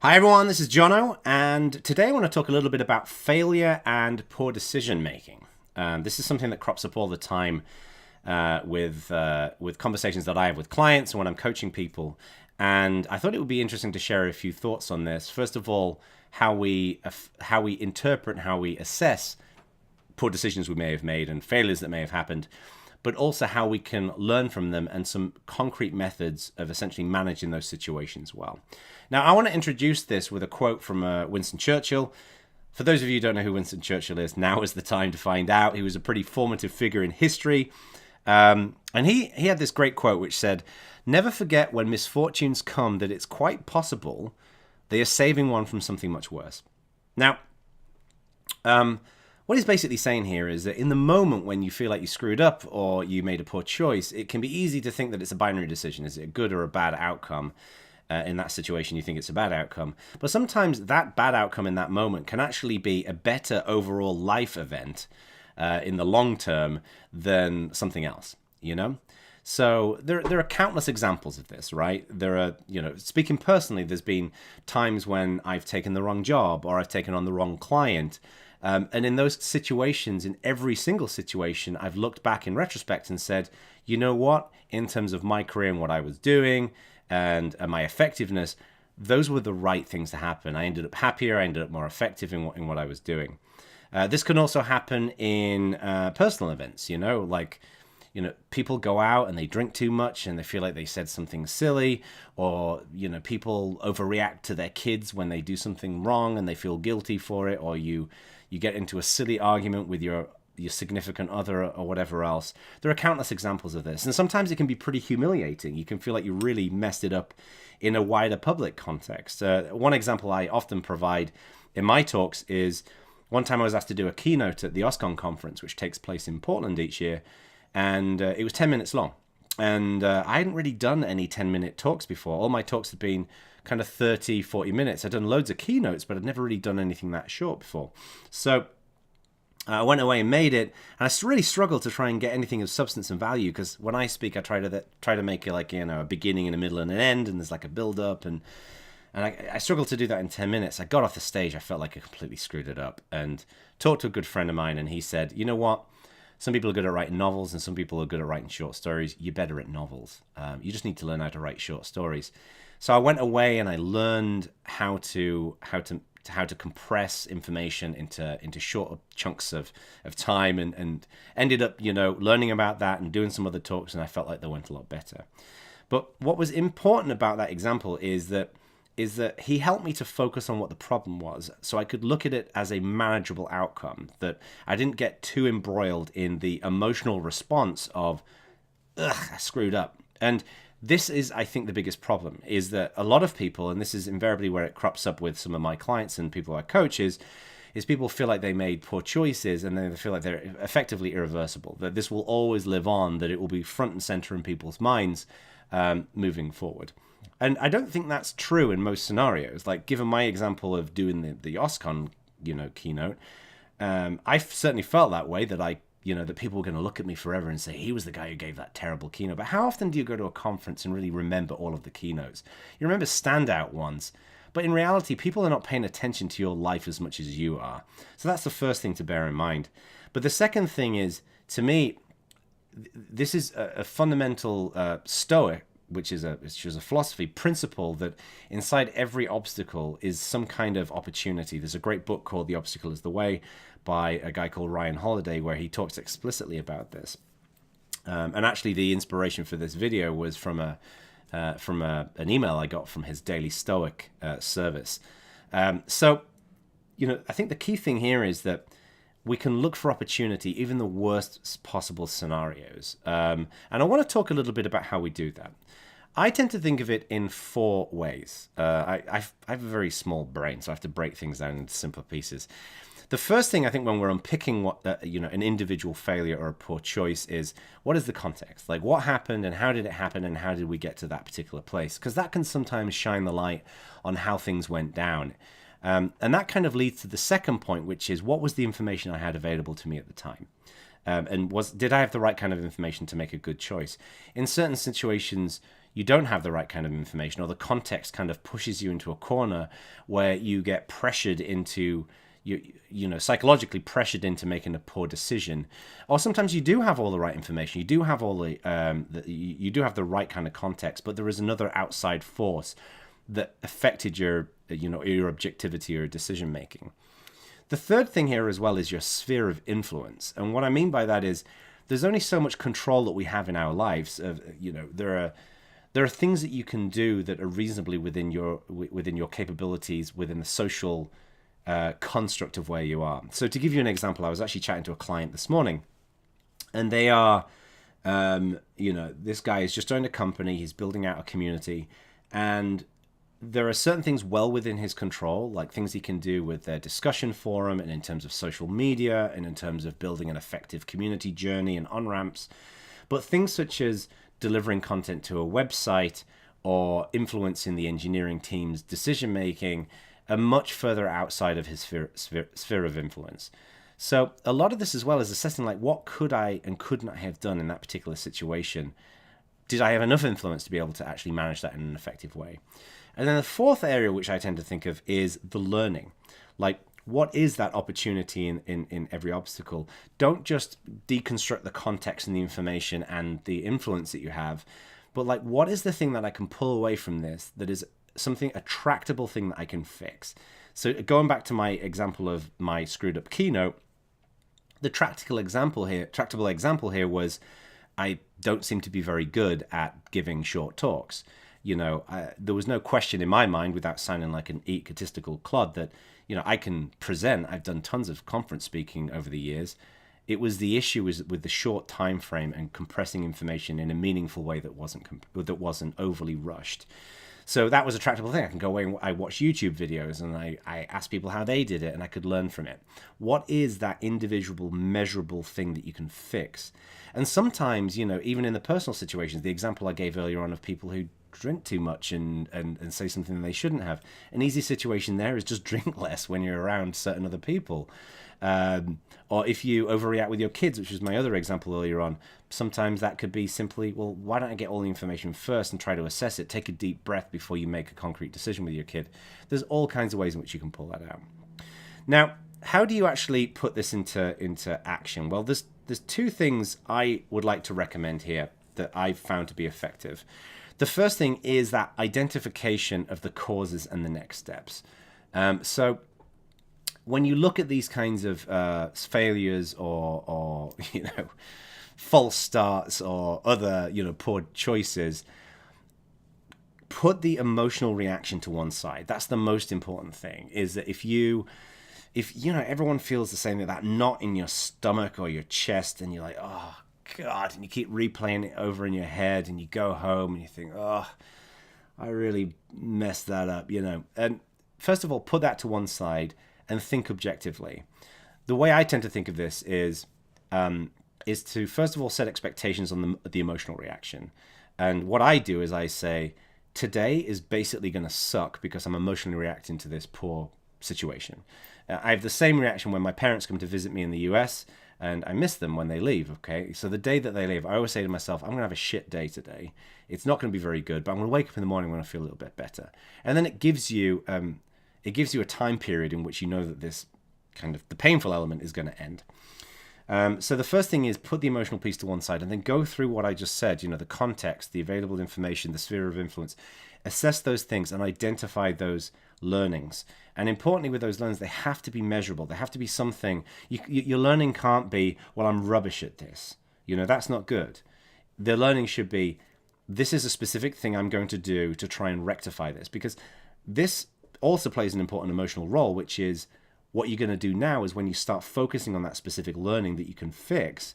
Hi everyone, this is Jono, and today I want to talk a little bit about failure and poor decision making. This is something that crops up all the time with conversations that I have with clients and when I'm coaching people. And I thought it would be interesting to share a few thoughts on this. First of all, how we interpret, how we assess poor decisions we may have made and failures that may have happened, but also how we can learn from them and some concrete methods of essentially managing those situations well. Now, I want to introduce this with a quote from Winston Churchill. For those of you who don't know who Winston Churchill is, now is the time to find out. He was a pretty formative figure in history. And he had this great quote which said, "Never forget when misfortunes come that it's quite possible they are saving one from something much worse." Now, what he's basically saying here is that in the moment when you feel like you screwed up or you made a poor choice, it can be easy to think that it's a binary decision. Is it a good or a bad outcome? In that situation, you think it's a bad outcome. But sometimes that bad outcome in that moment can actually be a better overall life event in the long term than something else, you know? So there are countless examples of this, right? There are, speaking personally, there's been times when I've taken the wrong job or I've taken on the wrong client. And in those situations, in every single situation, I've looked back in retrospect and said, you know what, in terms of my career and what I was doing and my effectiveness, those were the right things to happen. I ended up happier, I ended up more effective in what I was doing. This can also happen in personal events, people go out and they drink too much and they feel like they said something silly, or, people overreact to their kids when they do something wrong and they feel guilty for it, or you get into a silly argument with your significant other or whatever else. There are countless examples of this. And sometimes it can be pretty humiliating. You can feel like you really messed it up in a wider public context. One example I often provide in my talks is one time I was asked to do a keynote at the OSCON conference, which takes place in Portland each year. And it was 10 minutes long. And I hadn't really done any 10-minute talks before. All my talks had been kind of 30, 40 minutes. I'd done loads of keynotes, but I'd never really done anything that short before. So I went away and made it, and I really struggled to try and get anything of substance and value, because when I speak, I try to make it like, a beginning and a middle and an end, and there's like a build-up, and I struggled to do that in 10 minutes. I got off the stage, I felt like I completely screwed it up, and talked to a good friend of mine, and he said, you know what? Some people are good at writing novels, and some people are good at writing short stories. You're better at novels. You just need to learn how to write short stories. So I went away and I learned how to compress information into short chunks of time, and ended up learning about that and doing some other talks, and I felt like they went a lot better. But what was important about that example is that he helped me to focus on what the problem was, so I could look at it as a manageable outcome, that I didn't get too embroiled in the emotional response of, ugh, I screwed up. And this is, I think, the biggest problem, is that a lot of people, and this is invariably where it crops up with some of my clients and people I coach, is people feel like they made poor choices and they feel like they're effectively irreversible, that this will always live on, that it will be front and center in people's minds moving forward. And I don't think that's true in most scenarios. Like, given my example of doing the OSCON, keynote, I've certainly felt that way, that that people were going to look at me forever and say, he was the guy who gave that terrible keynote. But how often do you go to a conference and really remember all of the keynotes? You remember standout ones, but in reality, people are not paying attention to your life as much as you are. So that's the first thing to bear in mind. But the second thing is, to me, this is a fundamental Stoic, which is a philosophy principle, that inside every obstacle is some kind of opportunity. There's a great book called The Obstacle is the Way by a guy called Ryan Holiday, where he talks explicitly about this. And actually, the inspiration for this video was from an email I got from his daily Stoic service. So, I think the key thing here is that we can look for opportunity, even the worst possible scenarios. And I want to talk a little bit about how we do that. I tend to think of it in 4 ways. I have a very small brain, so I have to break things down into simpler pieces. The first thing, I think, when we're unpicking what an individual failure or a poor choice is, what is the context? Like, what happened and how did it happen and how did we get to that particular place? Because that can sometimes shine the light on how things went down. And that kind of leads to the second point, which is, what was the information I had available to me at the time? And did I have the right kind of information to make a good choice? In certain situations, you don't have the right kind of information, or the context kind of pushes you into a corner where you get pressured into, psychologically pressured into making a poor decision. Or sometimes you do have all the right information, you do have all you do have the right kind of context, but there is another outside force that affected your objectivity or decision making. The third thing here as well is your sphere of influence. And what I mean by that is there's only so much control that we have in our lives. There are things that you can do that are reasonably within your capabilities, within the social construct of where you are. So to give you an example, I was actually chatting to a client this morning, and they are, this guy has just joined a company, he's building out a community, and there are certain things well within his control, like things he can do with their discussion forum and in terms of social media and in terms of building an effective community journey and on-ramps. But things such as delivering content to a website or influencing the engineering team's decision-making are much further outside of his sphere of influence. So a lot of this as well is assessing, like, what could I and could not have done in that particular situation? Did I have enough influence to be able to actually manage that in an effective way? And then the fourth area, which I tend to think of, is the learning. Like, what is that opportunity in every obstacle? Don't just deconstruct the context and the information and the influence that you have, but like, what is the thing that I can pull away from this that is something, a tractable thing that I can fix? So going back to my example of my screwed up keynote, the tractable example here was I don't seem to be very good at giving short talks. There was no question in my mind, without sounding like an egotistical clod, that, I can present. I've done tons of conference speaking over the years. It was the issue was with the short time frame and compressing information in a meaningful way that wasn't overly rushed. So that was a tractable thing. I can go away and I watch YouTube videos and I ask people how they did it, and I could learn from it. What is that individual, measurable thing that you can fix? And sometimes, even in the personal situations, the example I gave earlier on of people who drink too much and say something they shouldn't have, an easy situation there is just drink less when you're around certain other people. Or if you overreact with your kids, which was my other example earlier on, sometimes that could be simply, well, why don't I get all the information first and try to assess it? Take a deep breath before you make a concrete decision with your kid. There's all kinds of ways in which you can pull that out. Now, how do you actually put this into action? Well, there's two things I would like to recommend here that I've found to be effective. The first thing is that identification of the causes and the next steps. So when you look at these kinds of failures or false starts or other poor choices, put the emotional reaction to one side. That's the most important thing. Is that if everyone feels the same, that knot in your stomach or your chest, and you're like, oh God, and you keep replaying it over in your head, and you go home and you think, oh, I really messed that up, And first of all, put that to one side and think objectively. The way I tend to think of this is to first of all set expectations on the emotional reaction. And what I do is I say, today is basically going to suck because I'm emotionally reacting to this poor situation. I have the same reaction when my parents come to visit me in the US, and I miss them when they leave, okay? So the day that they leave, I always say to myself, I'm going to have a shit day today. It's not going to be very good, but I'm going to wake up in the morning when I feel a little bit better. And then it gives you a time period in which you know that this kind of the painful element is going to end. So the first thing is put the emotional piece to one side and then go through what I just said, the context, the available information, the sphere of influence. Assess those things and identify those learnings. And importantly with those learnings, they have to be measurable. They have to be something. Your learning can't be, well, I'm rubbish at this. That's not good. The learning should be, this is a specific thing I'm going to do to try and rectify this. Because this also plays an important emotional role, which is what you're going to do now is when you start focusing on that specific learning that you can fix,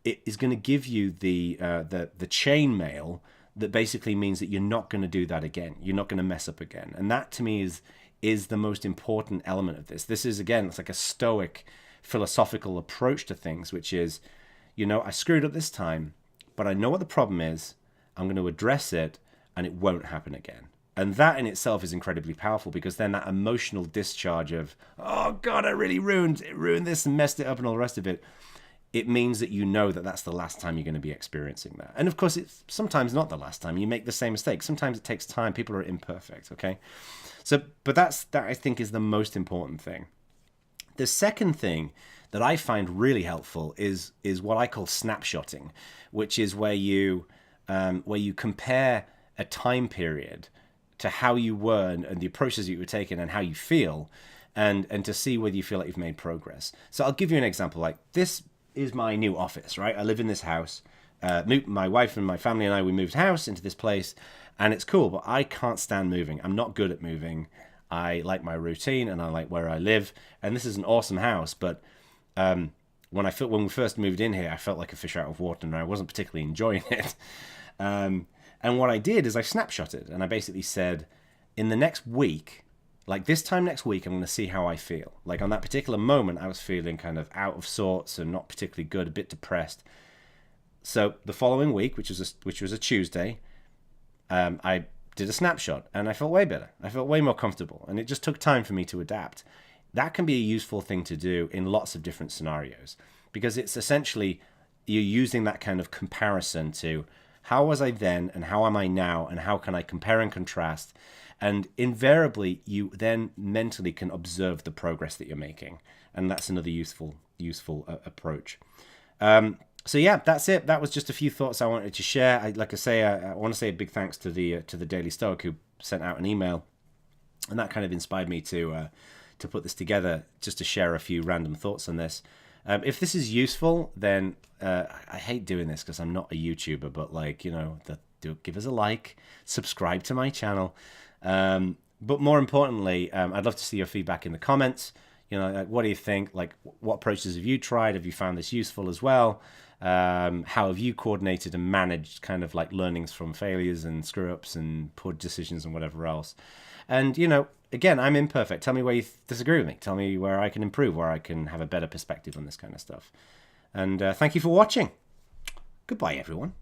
it is going to give you the chain mail that basically means that you're not going to do that again. You're not going to mess up again. And that to me is the most important element of this. This is, again, it's like a stoic philosophical approach to things, which is, I screwed up this time, but I know what the problem is. I'm going to address it and it won't happen again. And that in itself is incredibly powerful, because then that emotional discharge of, oh God, I really ruined this and messed it up and all the rest of it, it means that you know that that's the last time you're going to be experiencing that. And of course, it's sometimes not the last time. You make the same mistake. Sometimes it takes time. People are imperfect, okay? So, but that I think is the most important thing. The second thing that I find really helpful is what I call snapshotting, which is where you compare a time period to how you were and the approaches that you were taking and how you feel, and to see whether you feel like you've made progress. So I'll give you an example. Like, this is my new office, right? I live in this house. My wife and my family and I, we moved house into this place, and it's cool, but I can't stand moving. I'm not good at moving. I like my routine and I like where I live, and this is an awesome house, but when we first moved in here, I felt like a fish out of water, and I wasn't particularly enjoying it. And what I did is I snapshotted, and I basically said, in the next week, like this time next week, I'm going to see how I feel. Like, on that particular moment, I was feeling kind of out of sorts and not particularly good, a bit depressed. So the following week, which was a Tuesday, I did a snapshot, and I felt way better. I felt way more comfortable, and it just took time for me to adapt. That can be a useful thing to do in lots of different scenarios, because it's essentially you're using that kind of comparison to how was I then and how am I now, and how can I compare and contrast. And invariably, you then mentally can observe the progress that you're making, and that's another useful approach. So yeah, that's it. That was just a few thoughts I wanted to share. I want to say a big thanks to the Daily Stoic, who sent out an email, and that kind of inspired me to put this together, just to share a few random thoughts on this. If this is useful, then I hate doing this because I'm not a YouTuber, but give us a like, subscribe to my channel. But more importantly, I'd love to see your feedback in the comments. Like, what do you think? Like, what approaches have you tried? Have you found this useful as well? How have you coordinated and managed kind of like learnings from failures and screw ups and poor decisions and whatever else? And, again, I'm imperfect. Tell me where you disagree with me. Tell me where I can improve, where I can have a better perspective on this kind of stuff. And thank you for watching. Goodbye, everyone.